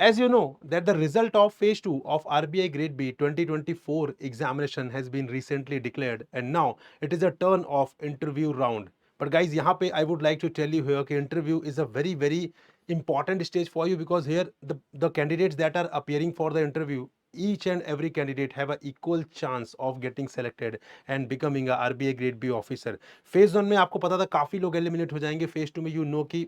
As you know that the result of phase 2 of RBI Grade B 2024 examination has been recently declared and now it is a turn of interview round. But guys, यहाँ पे I would like to tell you here कि interview is a very important stage for you because here the candidates that are appearing for the interview, each and every candidate have a equal chance of getting selected and becoming a RBI Grade B officer. Phase 1 में आपको पता था काफी लोग eliminate हो जाएंगे, phase 2 में you know कि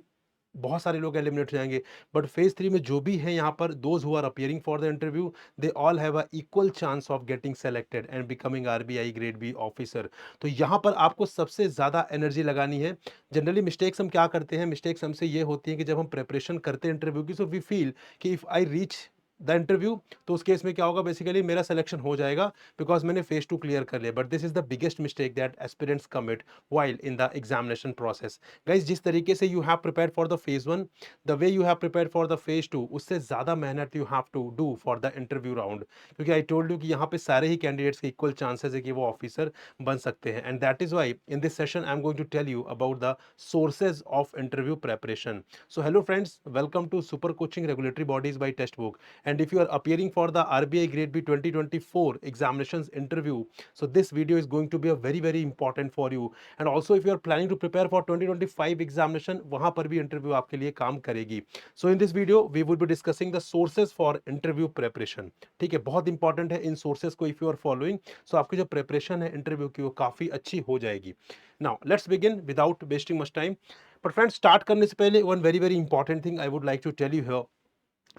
बहुत सारे लोग एलिमिनेट हो जाएंगे, बट फेज 3 में जो भी है यहाँ पर those who are appearing for the interview, they all have a equal chance of getting selected and becoming RBI grade B officer. तो यहाँ पर आपको सबसे ज्यादा एनर्जी लगानी है। जनरली मिस्टेक्स हम क्या करते हैं, मिस्टेक्स हमसे ये होती है कि जब हम प्रिपरेशन करते हैं इंटरव्यू की, सो वी फील कि if I reach the interview तो उस केस में क्या होगा, बेसिकली मेरा सिलेक्शन हो जाएगा बिकॉज मैंने फेज 2 क्लियर कर लिया। But this is the biggest mistake that aspirants commit while in the examination process. Guys, जिस तरीके से you have prepared for the phase 1, the way you have prepared for the phase 2, उससे ज्यादा मेहनत you have to do for the interview round, क्योंकि I told you कि यहाँ पे सारे ही कैंडिडेट्स के इक्वल चांसेस है कि वो ऑफिसर बन सकते हैं। And that is why in this session I am going to tell you about the sources of interview preparation. So hello friends, welcome to super coaching regulatory bodies by text book. And if you are appearing for the RBI Grade B 2024 examinations interview, so this video is going to be a very important for you. And also if you are planning to prepare for 2025 examination, वहां पर भी interview आपके लिए काम करेगी। So in this video we would be discussing the sources for interview preparation। ठीक है, बहुत इंपॉर्टेंट है इन सोर्सेज को इफ यू आर फॉलोइंग, सो आपकी जो प्रिपरेशन है इंटरव्यू की वो काफी अच्छी हो जाएगी। Now let's begin without wasting much time. But friends, start करने से पहले one very important thing I would like to tell you here,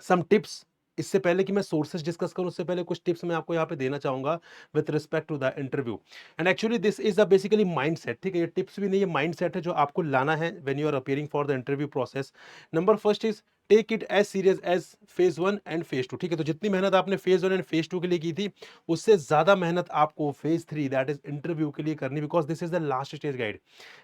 some tips. इससे पहले कि मैं सोर्सेज डिस्कस करूं, उससे पहले कुछ टिप्स मैं आपको यहाँ पे देना चाहूंगा with respect to the interview. And actually this is the basically mindset. ठीक है, ये टिप्स भी नहीं, ये माइंडसेट है जो आपको लाना है when you are appearing for the interview process. Number first is take it as serious as phase 1 and phase 2। ठीक है, तो जितनी मेहनत आपने फेज 1 एंड फेज 2 के लिए की थी, उससे ज्यादा मेहनत आपको फेज 3 दैट इज इंटरव्यू के लिए करनी, because this is the last stage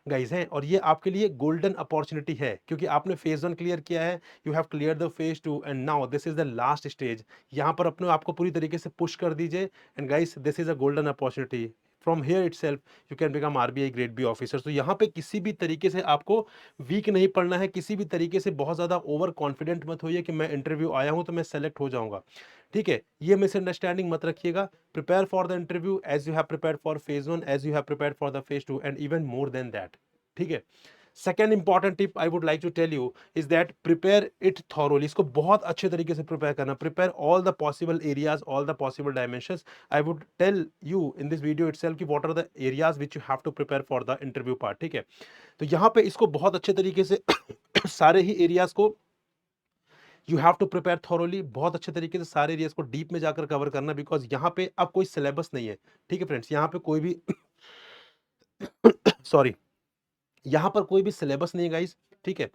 guys है, और ये आपके लिए गोल्डन अपॉर्चुनिटी है क्योंकि आपने फेज 1 क्लियर किया है, you have clear the phase 2 and now this is the last stage. यहाँ पर अपने आपको पूरी तरीके से पुश कर दीजिए and guys this is a golden opportunity. From here itself you can become RBI grade B officer. तो यहाँ पे किसी भी तरीके से आपको वीक नहीं पड़ना है, किसी भी तरीके से बहुत ज्यादा ओवर कॉन्फिडेंट मत होइए कि मैं इंटरव्यू आया हूं तो मैं सेलेक्ट हो जाऊंगा। ठीक है, ये मिसअंडरस्टैंडिंग मत रखिएगा। Prepare for the interview as you have prepared for phase 1, as you have prepared for the phase 2 and even more than that. ठीक है, second important tip I would like to tell you is that prepare it thoroughly. इसको बहुत अच्छे तरीके से prepare करना, prepare all the possible areas, all the possible dimensions. I would tell you in this video itself कि what are the areas which you have to prepare for the interview part. ठीक है, तो यहाँ पे इसको बहुत अच्छे तरीके से सारे ही एरियाज को you have to prepare thoroughly, बहुत अच्छे तरीके से सारे एरियाज को डीप में जाकर कवर करना, बिकॉज यहाँ पे अब कोई सिलेबस नहीं है। ठीक है फ्रेंड्स, यहाँ पे कोई भी सॉरी, यहाँ पर कोई भी सिलेबस नहीं है गाइस। ठीक है,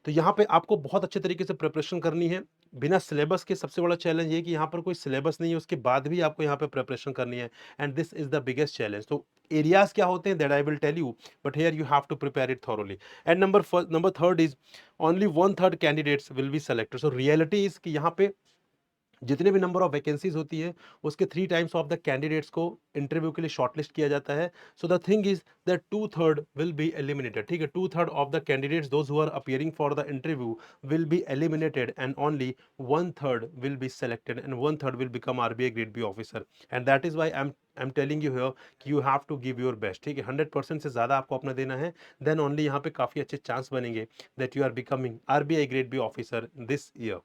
तो यहाँ पे आपको बहुत अच्छे तरीके से प्रिपरेशन करनी है बिना सिलेबस के। सबसे बड़ा चैलेंज ये कि यहाँ पर कोई सिलेबस नहीं है, उसके बाद भी आपको यहाँ पे प्रिपरेशन करनी है and this is the biggest challenge. तो एरियाज क्या होते हैं that I will tell you, but here you have to prepare it thoroughly. And number third is only 1/3 candidates will be selected. So reality is कि यहाँ पे जितने भी number of vacancies होती है उसके 3 टाइम्स ऑफ द कैंडिडेट्स को interview के लिए शॉर्टलिस्ट किया जाता है। So the thing is that 2/3 will be eliminated. ठीक है, 2/3 of the candidates those who are appearing for the interview will be eliminated and only 1/3 will be selected and 1/3 will become RBI grade B officer. And that is why I am telling you here कि you have to give your best. ठीक है, 100% से ज्यादा आपको अपना देना है, then only यहाँ पे काफी अच्छे चांस बनेंगे that you are becoming RBI grade B officer this year.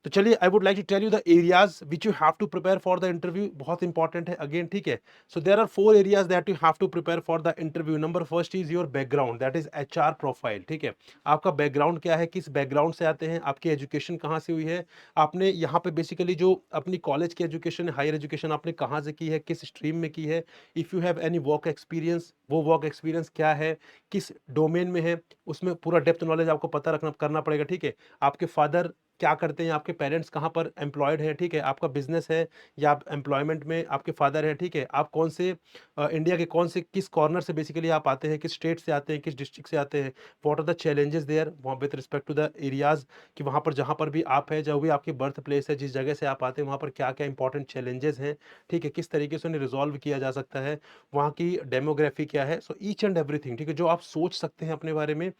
तो चलिए, I would like to tell you the areas which you have to prepare for the interview. बहुत इंपॉर्टेंट है अगेन। ठीक है, so there are 4 areas that you have to prepare for the interview. Number first is your background, that is HR profile. ठीक है, आपका background क्या है, किस बैकग्राउंड से आते हैं, आपकी एजुकेशन कहाँ से हुई है, आपने यहाँ पे बेसिकली जो अपनी कॉलेज की एजुकेशन है, हायर एजुकेशन आपने कहाँ से की है, किस स्ट्रीम में की है। If you have any work experience, वो वर्क एक्सपीरियंस क्या है, किस डोमेन में है, उसमें पूरा डेप्थ नॉलेज आपको पता रखना करना पड़ेगा। ठीक है, आपके फादर क्या करते हैं, आपके पेरेंट्स कहाँ पर एम्प्लॉयड हैं। ठीक है, आपका बिजनेस है या आप एम्प्लॉयमेंट में आपके फादर हैं। ठीक है, आप कौन से इंडिया के कौन से किस कॉर्नर से बेसिकली आप आते हैं, किस स्टेट से आते हैं, किस डिस्ट्रिक्ट से आते हैं, what are the challenges there with respect to the areas, कि वहाँ पर जहाँ पर भी आप है, जो भी आपकी बर्थ प्लेस है, जिस जगह से आप आते हैं, वहाँ पर क्या क्या इंपॉर्टेंट चैलेंजेस हैं। ठीक है, किस तरीके से उन्हें रिजॉल्व किया जा सकता है, वहाँ की डेमोग्राफी क्या है। सो ईच एंड एवरीथिंग, ठीक है, जो आप सोच सकते हैं अपने बारे में,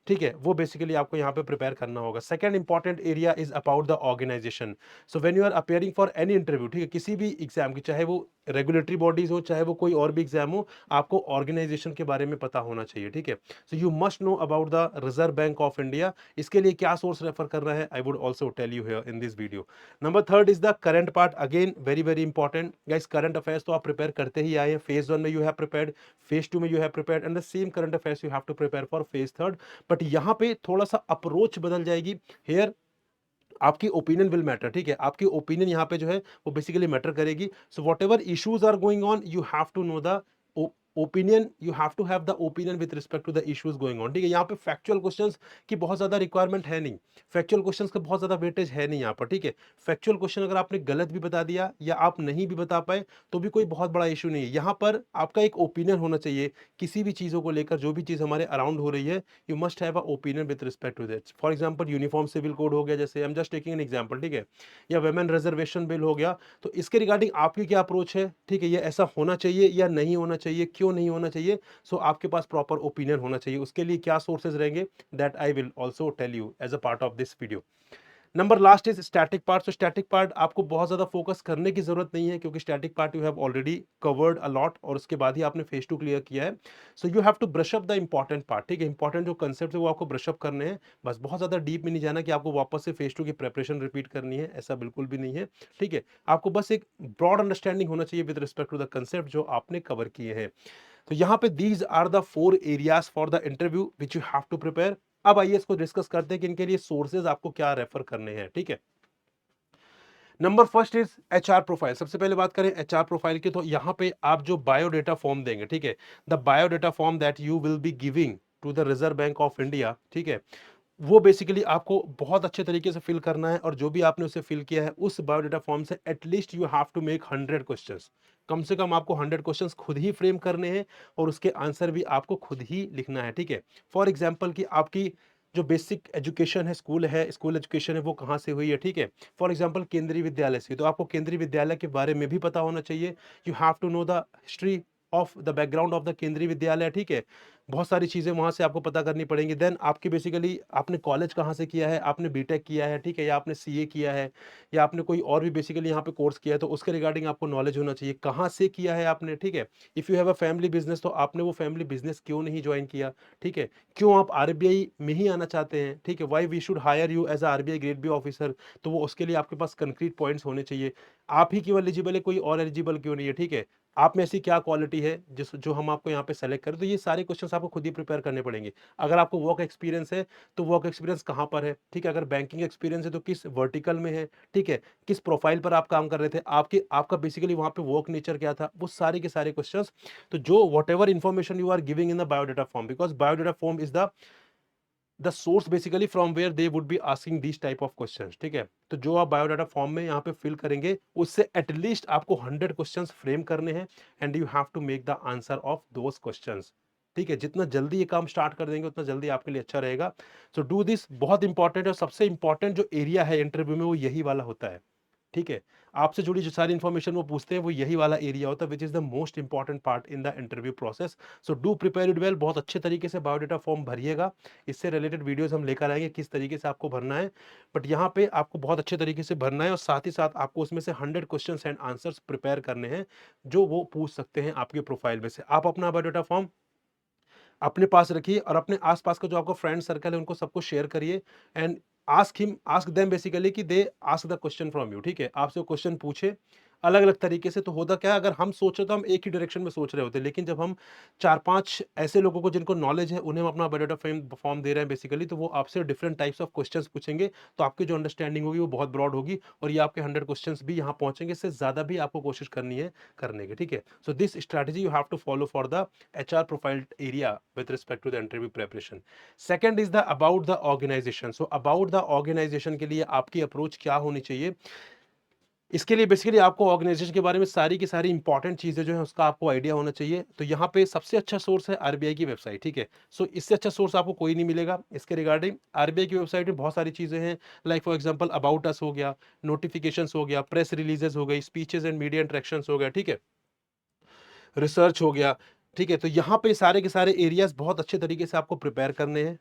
ठीक है, वो बेसिकली आपको यहाँ पे प्रिपेयर करना होगा। Second important area is about the organisation. So when you are appearing for any interview, ठीक है, किसी भी एग्जाम की, चाहे वो रेगुलेटरी बॉडीज हो, चाहे वो कोई और भी एग्जाम हो, आपको ऑर्गेनाइजेशन के बारे में पता होना चाहिए। ठीक है, so you must know about the Reserve Bank of India. इसके लिए क्या सोर्स रेफर कर रहा है, I would also tell you here in this video. Number third is the current part, again very very important guys. Current affairs तो आप prepare करते ही आए हैं। फेज 1 में यू हैव प्रिपेयर्ड, फेज 2 में you have prepared, and the same current affairs you have to prepare for phase 3। But यहां पे थोड़ा सा अप्रोच बदल जाएगी। हेयर आपकी ओपिनियन विल मैटर। ठीक है, आपकी ओपिनियन यहाँ पे जो है वो बेसिकली मैटर करेगी। So whatever issues are going on, you have to know the opinion, you have to have the opinion with respect to the issues going on. ठीक है, यहाँ पे फैक्चुअल क्वेश्चंस की बहुत ज्यादा रिक्वायरमेंट है नहीं, फैक्चुअल क्वेश्चंस का बहुत ज्यादा वेटेज है नहीं यहाँ पर। ठीक है, फैक्चुअल क्वेश्चन अगर आपने गलत भी बता दिया या आप नहीं भी बता पाए तो भी कोई बहुत बड़ा इशू नहीं है। यहाँ पर आपका एक ओपिनियन होना चाहिए किसी भी चीजों को लेकर, जो भी चीज हमारे अराउंड हो रही है, you must have a opinion with respect to that. For example uniform civil code हो गया, जैसे I am just taking an example, ठीक है, या वुमेन रिजर्वेशन बिल हो गया, तो इसके रिगार्डिंग आपकी क्या अप्रोच है। ठीक है, ये ऐसा होना चाहिए या नहीं होना चाहिए, क्यों नहीं होना चाहिए। सो आपके पास प्रॉपर ओपिनियन होना चाहिए। उसके लिए क्या सोर्सेज रहेंगे, that I will also tell you as a part of this video. Number last is static part. So static part आपको बहुत ज्यादा फोकस करने की जरूरत नहीं है, क्योंकि static part you have already covered a lot, और उसके बाद ही आपने फेज 2 क्लियर किया है। So you have to brush up the important part. ठीक है, इंपॉर्टेंट जो कंसेप्ट है वो आपको ब्रश अप करने हैं, बस बहुत ज्यादा डीप में नहीं जाना कि आपको वापस से फेज 2 की प्रेपरेशन रिपीट करनी है, ऐसा बिल्कुल भी नहीं है। ठीक है, आपको बस एक ब्रॉड अंडरस्टैंडिंग होना चाहिए with respect to the concept जो आपने कवर किए हैं। तो यहाँ पे these are the 4 areas for the interview which you have to prepare. अब आइए इसको डिस्कस करते हैं कि इनके लिए सोर्सेज आपको क्या रेफर करने हैं। ठीक है, number first is HR profile. सबसे पहले बात करें एचआर प्रोफाइल की, तो यहां पे आप जो बायोडेटा फॉर्म देंगे, ठीक है, the biodata form that you will be giving to the Reserve Bank of India, ठीक है, वो बेसिकली आपको बहुत अच्छे तरीके से फिल करना है। और जो भी आपने उसे फिल किया है उस बायोडेटा फॉर्म से at least you have to make 100 questions. कम से कम आपको 100 क्वेश्चंस खुद ही फ्रेम करने हैं, और उसके आंसर भी आपको खुद ही लिखना है। ठीक है, फॉर एग्जाम्पल कि आपकी जो बेसिक एजुकेशन है, स्कूल एजुकेशन है, वो कहाँ से हुई है। ठीक है, फॉर एग्जाम्पल केंद्रीय विद्यालय से, तो आपको केंद्रीय विद्यालय के बारे में भी पता होना चाहिए। You have to know the history of the background of the Kendriya Vidyalaya. ठीक है, बहुत सारी चीजें वहां से आपको पता करनी पड़ेंगी। देन आपकी बेसिकली आपने कॉलेज कहाँ से किया है, आपने बीटेक किया है, ठीक है, या आपने सीए किया है, या आपने कोई और भी बेसिकली यहाँ पे कोर्स किया है, तो उसके रिगार्डिंग आपको नॉलेज होना चाहिए कहाँ से किया है आपने। ठीक है, if you have a family business, तो आपने वो फैमिली बिजनेस क्यों नहीं ज्वाइन किया। ठीक है, क्यों आप आरबीआई में ही आना चाहते हैं। ठीक है, why we should hire you as RBI grade B officer, तो वो उसके लिए आपके पास कंक्रीट पॉइंट्स होने चाहिए। आप ही क्यों एलिजिबल है, कोई और एलिजिबल क्यों नहीं है। ठीक है, आप में ऐसी क्या क्वालिटी है जिस जो हम आपको यहाँ पे सेलेक्ट करें। तो ये सारे क्वेश्चंस आपको खुद ही प्रिपेयर करने पड़ेंगे। अगर आपको वर्क एक्सपीरियंस है तो वर्क एक्सपीरियंस कहाँ पर है। ठीक है, अगर बैंकिंग एक्सपीरियंस है तो किस वर्टिकल में है। ठीक है, किस प्रोफाइल पर आप काम कर रहे थे, आपका बेसिकली वहां पे वर्क नेचर क्या था, वो सारे के सारे क्वेश्चंस। तो जो whatever information you are giving in the biodata form, because biodata form is the source basically from where they would be asking this type of questions. ठीक है, तो जो आप बायोडाटा फॉर्म में यहाँ पे फिल करेंगे उससे एटलीस्ट आपको 100 क्वेश्चंस फ्रेम करने हैं, and you have to make the answer of those questions. ठीक है, जितना जल्दी ये काम स्टार्ट कर देंगे उतना जल्दी आपके लिए अच्छा रहेगा। सो डू दिस, बहुत इंपॉर्टेंट है, और सबसे इंपॉर्टेंट जो एरिया है इंटरव्यू में वो यही वाला होता है। ठीक है, आपसे जुड़ी जो सारी इंफॉर्मेशन वो पूछते हैं वो यही वाला एरिया होता है, which is the most important part in the interview process. So do prepare it well, बहुत अच्छे तरीके से बायोडेटा फॉर्म भरिएगा। इससे रिलेटेड वीडियोस हम लेकर आएंगे किस तरीके से आपको भरना है, बट यहाँ पे आपको बहुत अच्छे तरीके से भरना है, और साथ ही साथ आपको उसमें से 100 क्वेश्चंस एंड आंसर्स प्रिपेयर करने हैं जो वो पूछ सकते हैं आपके प्रोफाइल में से। आप अपना बायोडेटा फॉर्म अपने पास रखिए, और अपने आसपास का जो आपका फ्रेंड सर्कल है उनको सबको शेयर करिए, एंड आस्क देम बेसिकली कि they ask the question from you. ठीक है, आपसे वो क्वेश्चन पूछे अलग अलग तरीके से। तो होता क्या है, अगर हम सोचे तो हम एक ही डायरेक्शन में सोच रहे होते हैं, लेकिन जब हम 4-5 ऐसे लोगों को जिनको नॉलेज है उन्हें हम अपना बायोडाटा फॉर्म दे रहे हैं बेसिकली, तो वो आपसे डिफरेंट टाइप्स ऑफ क्वेश्चंस पूछेंगे, तो आपकी जो अंडरस्टैंडिंग होगी वो बहुत ब्रॉड होगी, और ये आपके 100 क्वेश्चंस भी यहाँ पहुंचेंगे। इससे ज्यादा भी आपको कोशिश करनी है करने की। ठीक है, so this strategy you have to follow for the HR profile area with respect to the interview preparation. Second is the about the organization. So about the organization के लिए आपकी अप्रोच क्या होनी चाहिए। इसके लिए बेसिकली आपको ऑर्गेनाइजेशन के बारे में सारी की सारी इंपॉर्टेंट चीजें जो है उसका आपको आइडिया होना चाहिए। तो यहाँ पे सबसे अच्छा सोर्स है आरबीआई की वेबसाइट। ठीक है, सो इससे अच्छा सोर्स आपको कोई नहीं मिलेगा इसके रिगार्डिंग। आरबीआई की वेबसाइट में बहुत सारी चीजें हैं, like for example about us हो गया, नोटिफिकेशंस हो गया, प्रेस रिलीजेस हो गई, स्पीचेस एंड मीडिया इंटरेक्शंस हो गया, ठीक है, रिसर्च हो गया। ठीक है, तो यहाँ पे सारे के सारे एरियाज बहुत अच्छे तरीके से आपको प्रिपेयर करने हैं।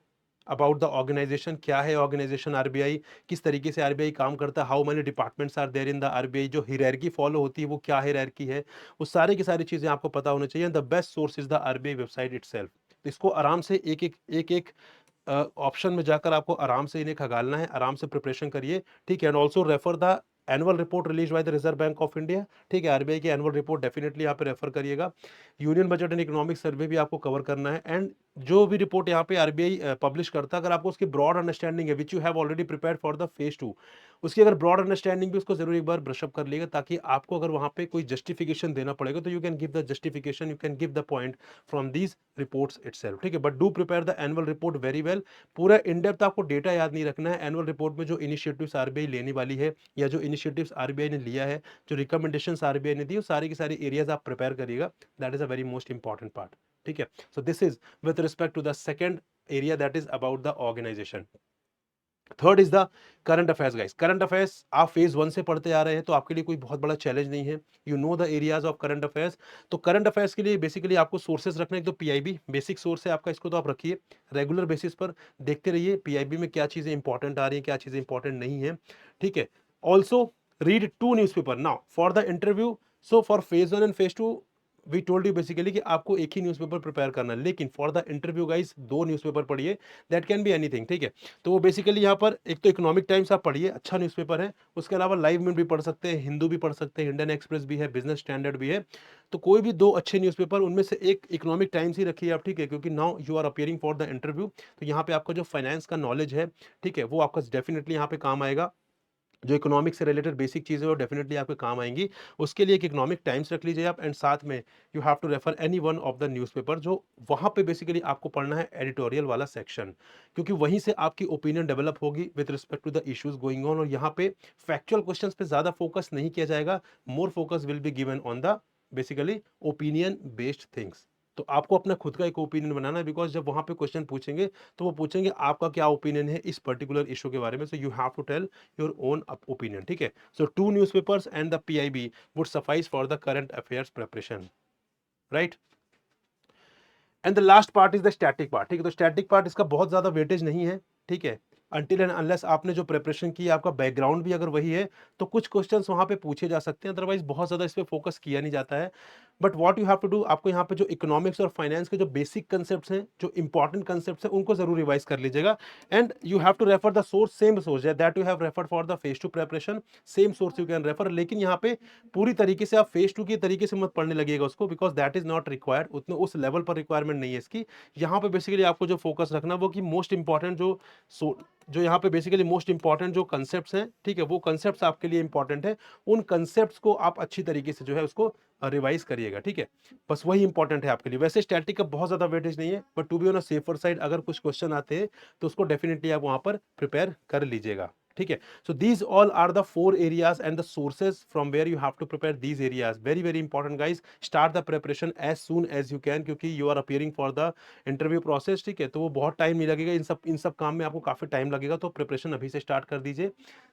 अबाउट द ऑर्गेनाइजेशन, क्या है ऑर्गेनाइजेशन आरबीआई, किस तरीके से आरबीआई काम करता है, how many departments are there in the RBI, जो हियरार्की फॉलो होती है वो क्या हियरार्की है, वो सारी की सारी चीजें आपको पता होनी चाहिए। The best source is the RBI website itself. तो इसको आराम से एक एक ऑप्शन में जाकर आपको आराम से इन्हें खगालना है, आराम से प्रिपरेशन करिए, ठीक है। And also refer the annual report release by the Reserve Bank of India, ठीक है। आरबीआई की एनुअल रिपोर्ट डेफिनेटली यहाँ पे रेफर करिएगा। Union budget and economic survey भी आपको कवर करना है। एंड जो भी रिपोर्ट यहाँ पे आरबीआई पब्लिश करता है, अगर आपको उसकी ब्रॉड अंडरस्टैंडिंग है, विच you have already prepared for the phase 2, उसकी अगर ब्रॉड अंडरस्टैंडिंग भी, उसको जरूर एक बार ब्रशअप कर लिएगा, ताकि आपको अगर वहां पे कोई जस्टिफिकेशन देना पड़ेगा तो you can give the justification, you can give the point from these reports itself, ठीक है। But do prepare the annual report very well. पूरा इन डेप्थ आपको डेटा याद नहीं रखना है। एनुअल रिपोर्ट में जो इनिशिएटिव्स आरबीआई लेने वाली है, या जो इनिशिएटिव्स आरबीआई ने लिया है, जो रिकमेंडेशंस आरबीआई ने दी, वो सारी की सारी एरियाज आप प्रिपेयर करिएगा। That is a very most important part, ठीक है। So this is with respect to the second area, that is about the organisation. Third is the current affairs guys. Current affairs आप phase 1 से पढ़ते आ रहे हैं, तो आपके लिए कोई बहुत बड़ा चैलेंज नहीं है। You know the areas of current affairs. तो करंट अफेयर्स के लिए बेसिकली आपको सोर्सेज रखना है। एक तो पीआईबी बेसिक सोर्स है आपका, इसको तो आप रखिए, रेगुलर बेसिस पर देखते रहिए पीआईबी में क्या चीजें इंपॉर्टेंट आ रही है, क्या चीजें इंपॉर्टेंट नहीं है, ठीक है। Also read 2 newspaper now for the interview. So for phase 1 and phase 2 we told you basically कि आपको एक ही न्यूज़पेपर प्रिपेयर करना है, लेकिन for the interview guys 2 newspaper पढ़िए। दैट कैन बी एनीथिंग, ठीक है। तो वो बेसिकली यहाँ पर एक तो इकोनॉमिक टाइम्स आप पढ़िए, अच्छा न्यूज़पेपर है। उसके अलावा लाइव मिनट भी पढ़ सकते हैं, हिंदू भी पढ़ सकते हैं, इंडियन एक्सप्रेस भी है, बिजनेस स्टैंडर्ड भी है। तो कोई भी 2 अच्छे न्यूज़पेपर, उनमें से एक इकोनॉमिक टाइम्स ही रखिए आप, ठीक है, क्योंकि now you are appearing for the interview. तो यहाँ पे आपका जो फाइनेंस का नॉलेज है, ठीक है, वो आपका डेफिनेटली यहाँ पे काम आएगा। जो इकोनॉमिक्स से रिलेटेड बेसिक चीजें वो डेफिनेटली आपके काम आएंगी। उसके लिए एक इकोनॉमिक टाइम्स रख लीजिए आप, एंड साथ में you have to refer any one of the newspaper. जो वहां पे बेसिकली आपको पढ़ना है एडिटोरियल वाला सेक्शन, क्योंकि वहीं से आपकी ओपिनियन डेवलप होगी with respect to the issues going on. और यहाँ पे फैक्चुअल क्वेश्चंस पे ज्यादा फोकस नहीं किया जाएगा, more focus will be given on the basically opinion based things. तो आपको अपना खुद का एक ओपिनियन बनाना है, बिकॉज जब वहां पे क्वेश्चन पूछेंगे तो वो पूछेंगे आपका क्या ओपिनियन है इस पर्टिकुलर इशू के बारे में। So you have to tell your own opinion, ठीक है। So 2 newspapers and the PIB would suffice for the current affairs preparation, right? And the last part is the static part, ठीक है। तो static part इसका बहुत ज्यादा weightage नहीं है, ठीक है। अनटिल एंड अनलेस आपने जो प्रिपरेशन की, आपका बैकग्राउंड भी अगर वही है, तो कुछ क्वेश्चंस वहां पे पूछे जा सकते हैं, अदरवाइज बहुत ज्यादा इस पे फोकस किया नहीं जाता है। But what you have to do, आपको यहाँ पे जो इकोनॉमिक्स और फाइनेंस के जो बेसिक कंसेप्ट्स हैं, जो इंपॉर्टेंट कंसेप्ट्स हैं, उनको जरूर रिवाइज कर लीजिएगा। And you have to refer the source, same source that you have referred for the phase 2 preparation, same source you can refer. लेकिन यहाँ पे पूरी तरीके से आप फेज 2 की तरीके से मत पढ़ने लगिएगा उसको, because that is not required, उतने उस लेवल पर रिक्वायरमेंट नहीं है इसकी। यहाँ पे बेसिकली आपको जो फोकस रखना वो कि मोस्ट इंपॉर्टेंट जो यहाँ पे बेसिकली मोस्ट इंपॉर्टेंट जो कंसेप्ट्स हैं, ठीक है, वो कंसेप्ट्स आपके लिए इंपॉर्टेंट है। उन कंसेप्ट्स को आप अच्छी तरीके से जो है उसको रिवाइज करिएगा, ठीक है। बस वही इंपॉर्टेंट है आपके लिए। वैसे स्टैटिक का बहुत ज्यादा वेटेज नहीं है, but to be on a safer side अगर कुछ क्वेश्चन आते हैं तो उसको डेफिनेटली आप वहां पर प्रिपेयर कर लीजिएगा, ठीक है। So these all are the 4 areas and the sources from where you have to prepare these areas. Very very important guys, start the preparation as soon as you can, क्योंकि you are appearing for the interview process, ठीक है। तो वो बहुत time नहीं लगेगा, इन सब काम में आपको काफी टाइम लगेगा। तो प्रिपरेशन अभी से स्टार्ट कर दीजिए,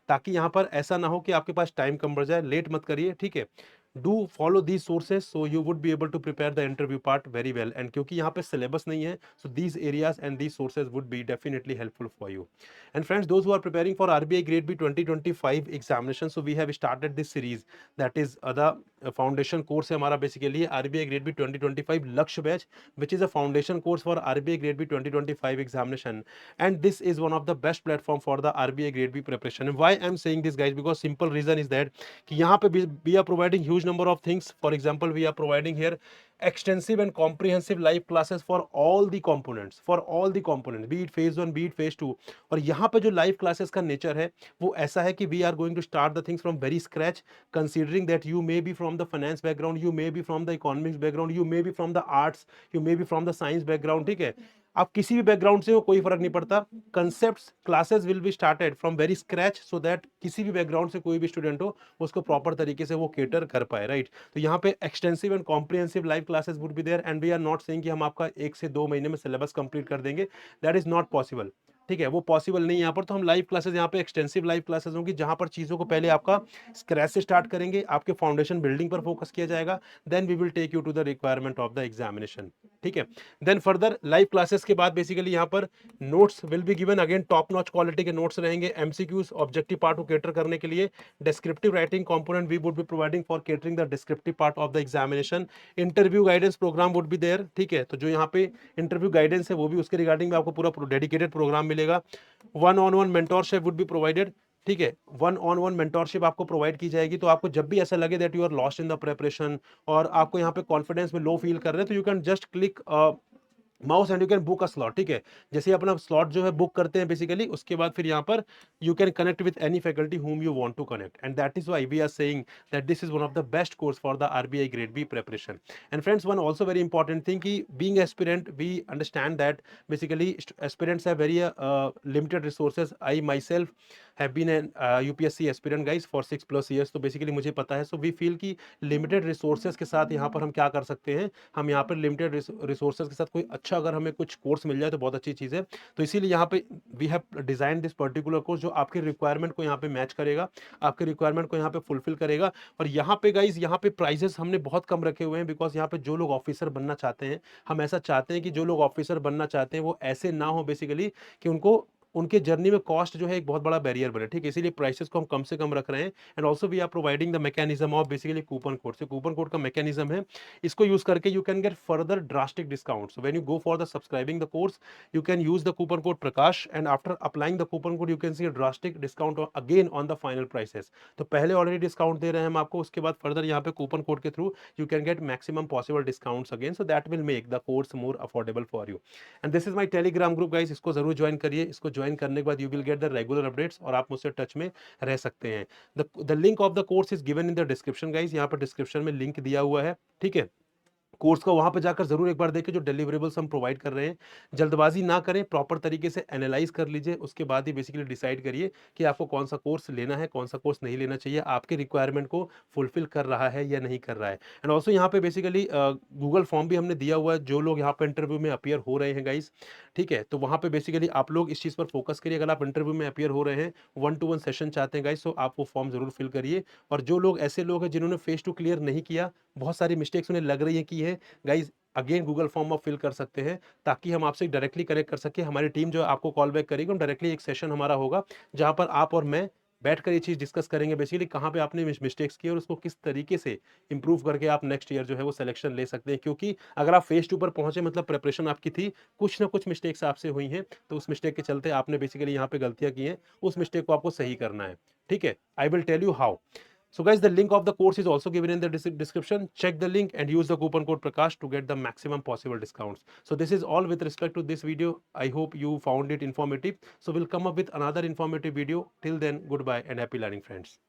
ताकि यहाँ पर ऐसा ना हो कि आपके पास टाइम कम बढ़ जाए। लेट मत करिए, ठीक है। Do follow these sources, so you would be able to prepare the interview part very well. And क्योंकि यहाँ पे सिलेबस नहीं है, so these areas and these sources would be definitely helpful for you. And friends, those who are preparing for RBI Grade B 2025 examination, so we have started this series, that is the foundation course है हमारा basically RBI Grade B 2025 Lakshya Batch, which is a foundation course for RBI Grade B 2025 examination, and this is one of the best platform for the RBI Grade B preparation. And why I'm saying this guys, because simple reason is that कि यहाँ पे we are providing huge number of things. For example, we are providing here extensive and comprehensive live classes for all the components, be it phase 1, be it phase 2। और यहाँ पे जो live classes का nature है वो ऐसा है कि we are going to start the things from very scratch, considering that you may be from the finance background, you may be from the economics background, you may be from the arts, you may be from the science background, ठीक है। आप किसी भी background से हो, कोई फर्क नहीं पड़ता। Concepts classes will be started from very scratch, so that किसी भी बैकग्राउंड से कोई भी स्टूडेंट हो उसको प्रॉपर तरीके से वो केटर कर पाए, राइट। तो यहाँ पे extensive and comprehensive live classes would be there, and we are not saying कि हम आपका 1 से 2 महीने में सिलेबस कंप्लीट कर देंगे, दैट इज नॉट पॉसिबल, ठीक है। वो पॉसिबल नहीं है यहाँ पर। तो हम लाइव क्लासेस, यहाँ पे एक्सटेंसिव लाइव क्लासेस होंगी, जहां पर चीजों को पहले आपका स्क्रैच से स्टार्ट करेंगे, आपके फाउंडेशन बिल्डिंग पर फोकस किया जाएगा, then we will take you to the requirement of the examination. ठीक है। देन फर्दर लाइव क्लासेस के बाद बेसिकली यहाँ पर notes will be given, again top notch quality के नोट्स रहेंगे, एमसीक्यूज ऑब्जेक्टिव पार्ट को कैटर करने के लिए, descriptive writing component we would be providing for catering the descriptive part of the examination, interview guidance program would be there, ठीक है। तो जो यहाँ पे इंटरव्यू गाइडेंस है वो भी उसके रिगार्डिंग में आपको पूरा डेडिकेटेड प्रोग्राम मिलेगा। One on one mentorship would be provided, ठीक है। वन ऑन वन मेंटोरशिप आपको प्रोवाइड की जाएगी। तो आपको जब भी ऐसा लगे that you are lost in the preparation और आपको यहाँ पे कॉन्फिडेंस में लो फील कर रहे हैं, तो you can just click mouse and you can book a slot, ठीक है। जैसे ही अपना स्लॉट जो है बुक करते हैं बेसिकली, उसके बाद फिर यहाँ पर you can connect with any faculty whom you want to connect, and that is why we are saying that this is one of the best course for the RBI grade B preparation. And friends, one also very important thing कि being aspirant we understand that basically aspirants have very limited resources. I myself have been an UPSC aspirant guys for 6+ years, तो basically मुझे पता है। So we feel कि limited resources के साथ यहाँ पर हम क्या कर सकते हैं, हम यहाँ पर लिमिटेड रिसोर्सेज के साथ कोई अच्छा अगर हमें कुछ कोर्स मिल जाए तो बहुत अच्छी चीज़ है। तो इसीलिए यहाँ पे we have design this particular course जो आपके रिक्वायरमेंट को यहाँ पे मैच करेगा, आपके रिक्वायरमेंट को यहाँ पे फुलफिल करेगा। और यहाँ पे गाइज यहाँ पे प्राइजेस हमने बहुत कम रखे हुए हैं, बिकॉज यहाँ पे जो लोग ऑफिसर बनना चाहते हैं, हम ऐसा चाहते हैं कि जो लोग ऑफिसर बनना चाहते हैं वो ऐसे ना हो बेसिकली कि उनको उनके जर्नी में कॉस्ट जो है एक बहुत बड़ा बैरियर बने, ठीक है। इसीलिए प्राइसेस को हम कम से कम रख रहे हैं। And also we are providing the mechanism of basically coupon code. से कूपन कोड का मैकेनिज्म है, इसको यूज करके you can get further drastic discounts when you go for the subscribing the course. You can use the coupon code Prakash and after applying the coupon code you can see a drastic discount again on the final prices. तो पहले already discount दे रहे हैं हम आपको, उसके बाद further यहाँ पे कूपन कोड के through you can get maximum possible discounts again, so that will make the course more affordable for you. And this is my Telegram group guys, इसको जरूर ज्वाइन करिए। इसको ज्वाइन करने के बाद you will get the regular updates और आप मुझसे टच में रह सकते हैं। The link of the course is given in the description guys, यहाँ पर डिस्क्रिप्शन में लिंक दिया हुआ है, ठीक है। कोर्स को वहां पे जाकर जरूर एक बार देखें जो डिलीवरेबल्स हम प्रोवाइड कर रहे हैं। जल्दबाजी ना करें, प्रॉपर तरीके से एनालाइज कर लीजिए, उसके बाद ही बेसिकली डिसाइड करिए कि आपको कौन सा कोर्स लेना है, कौन सा कोर्स नहीं लेना चाहिए, आपके रिक्वायरमेंट को फुलफिल कर रहा है या नहीं कर रहा है। एंड ऑल्सो यहाँ पे बेसिकली गूगल फॉर्म भी हमने दिया हुआ है, जो लोग यहाँ पे इंटरव्यू में अपियर हो रहे हैं गाइस, ठीक है। तो वहाँ पे बेसिकली आप लोग इस चीज़ पर फोकस करिए। अगर आप इंटरव्यू में अपियर हो रहे हैं, 1-to-1 सेशन चाहते हैं गाइस, तो आप वो फॉर्म जरूर फिल करिए। और जो लोग ऐसे लोग हैं जिन्होंने फेस टू क्लियर नहीं किया, बहुत सारी मिस्टेक्स उन्हें लग रही है की है गाइज, अगेन गूगल फॉर्म आप फिल कर सकते हैं, ताकि हम आपसे डायरेक्टली कनेक्ट कर सके। हमारी टीम जो है आपको कॉल बैक करेगी, हम डायरेक्टली एक सेशन हमारा होगा जहां पर आप और मैं बैठकर ये चीज डिस्कस करेंगे बेसिकली कहाँ पे आपने मिस्टेक्स की और उसको किस तरीके से इंप्रूव करके आप नेक्स्ट ईयर जो है वो सिलेक्शन ले सकते हैं। क्योंकि अगर आप फेज 2 पर पहुंचे मतलब प्रिपरेशन आपकी थी, कुछ ना कुछ मिस्टेक्स आपसे हुई हैं, तो उस मिस्टेक के चलते आपने बेसिकली यहाँ पे गलतियां की हैं, उस मिस्टेक को आपको सही करना है, ठीक है। I will tell you how. So guys, the link of the course is also given in the description. Check the link and use the coupon code Prakash to get the maximum possible discounts. So this is all with respect to this video. I hope you found it informative. So we'll come up with another informative video. Till then, goodbye and happy learning, friends.